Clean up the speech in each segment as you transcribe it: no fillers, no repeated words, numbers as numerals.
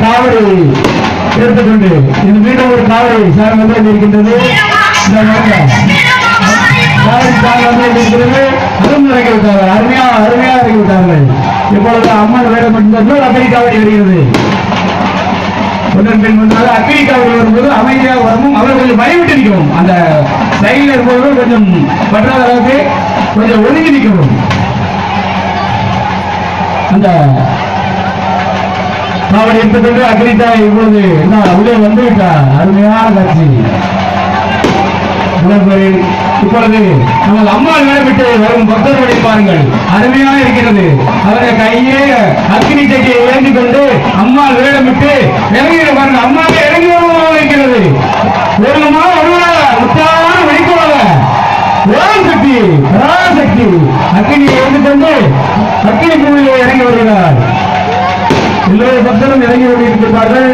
காவடி எடுத்துக்கொண்டு இது மீண்டும் ஒரு காவடி சார் வந்து இருக்கின்றது. அதுவும் இறங்கி விட்டார்கள். அருமையா இறங்கி விட்டார்கள். இப்பொழுது அம்மன் வேடம் மட்டும் அக்னி காவடி வருகிறது. ஒன்றன் பெண் வந்தாலும் அக்னி காவடி வரும்போது அமைதியாக வரவும் அவர் கொஞ்சம் பயவிட்டு நிற்கவும், அந்த சைடில் இருப்பவர்கள் கொஞ்சம் பற்றாத அளவுக்கு கொஞ்சம் ஒதுங்கி நிற்கவும். அந்த காவடி எடுத்துக்கொண்டு அக்னிதா இப்பொழுது உள்ளே வந்து விட்டார். அருமையான காட்சி. இப்பொழுது நமது அம்மாள் வேடமிட்டு வரும் பக்தர்களை பாருங்கள், அருமையாக இருக்கிறது. அவருடைய கையே அக்னி சட்டியை ஏந்தி கொண்டு அம்மாள் வேடமிட்டு இறங்கிட பாருங்க. அம்மாவை இறங்கி இருக்கிறது. ஒருமா ஒருவா உற்சாக வெளிக்கொள்ள ஓம் சக்தி பராசக்தி அக்னியை ஏந்தி கொண்டு அக்னி பூமியிலே இறங்கி வருகிறார். எல்லோரு பக்தரும் இறங்கி கொண்டிருக்கிறார்கள்.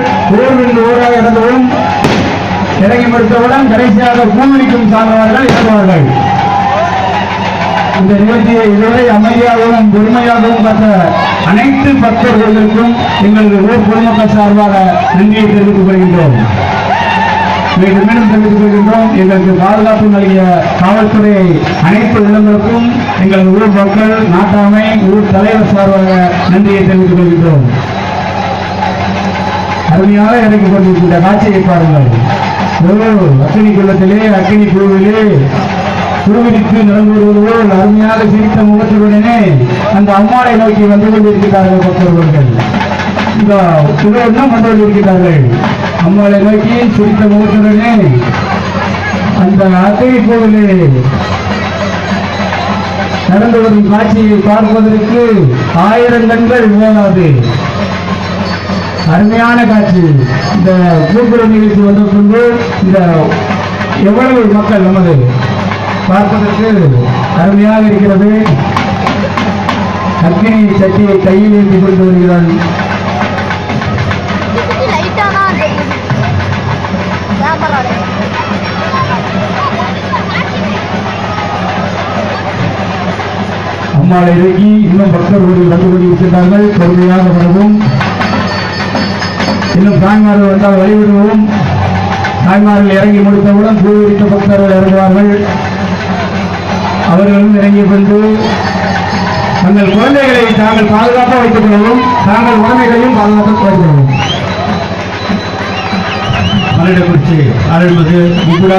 ஓராக இறந்தவுடன் இறங்கி முடித்தவுடன் கடைசியாக பூமிக்கும் சார்ந்தவர்கள் இறங்குவார்கள். இந்த நிகழ்ச்சியை இதுவரை அமைதியாகவும் பொறுமையாகவும் பார்த்த அனைத்து பக்தர்களுக்கும் எங்களது ஊர் பொதுமக்கள் சார்பாக நன்றியை தெரிவித்துக் கொள்கின்றோம். மீண்டும் தெரிவித்துக் கொள்கின்றோம். எங்களுக்கு பாதுகாப்பு நல்கிய காவல்துறை அனைத்து இடங்களுக்கும் எங்களது ஊர் மக்கள், நாட்டாமை, ஊர் தலைவர் சார்பாக நன்றியை தெரிவித்துக் கொள்கின்றோம். அருமையாக இறங்கி கொண்டிருக்கின்ற காட்சியை பாருங்கள். அக்னி குளத்திலே அக்னி குழுவிலே குழுவிற்கு நடந்து வருவதோடு அருமையாக சிரித்த முகத்துடனே அந்த அம்மாளை நோக்கி வந்து கொண்டிருக்கிறார்கள் பக்தர்கள். இன்னும் வந்து கொண்டிருக்கிறார்கள். அம்மாளை நோக்கி சிரித்த முகத்துடனே அந்த அக்னி கோவிலே நடந்து வரும் காட்சியை பார்ப்பதற்கு 1000 கண்கள் போதாது. அருமையான காட்சி. இந்த கூட்டுறவு நிகழ்ச்சி வந்த பின்பு இந்த எவ்வளவு மக்கள் நமது பார்ப்பதற்கு அருமையாக இருக்கிறது. அக்னி சட்டியை கையில் ஏற்றி கொண்டு வருகிறார். அம்மாளை இறக்கி இன்னும் பக்தர்கள் வந்து கொண்டிருக்கிறார்கள். பொறுமையாக வரவும், இன்னும் தாய்மார்கள் வந்தால் வழிவிடுவோம். தாய்மார்கள் இறங்கி முடித்தவுடன் பூவிரித்த பக்தர்கள் இறங்குவார்கள். அவர்களும் இறங்கி கொண்டு தங்கள் குழந்தைகளை தாங்கள் பாதுகாப்பாக வைத்துக் கொள்ளவும், தாங்கள் உடமைகளையும் பாதுகாப்பாக வைத்துக் கொள்ளவும். மலையிடக்குறிச்சி அருள்மிகு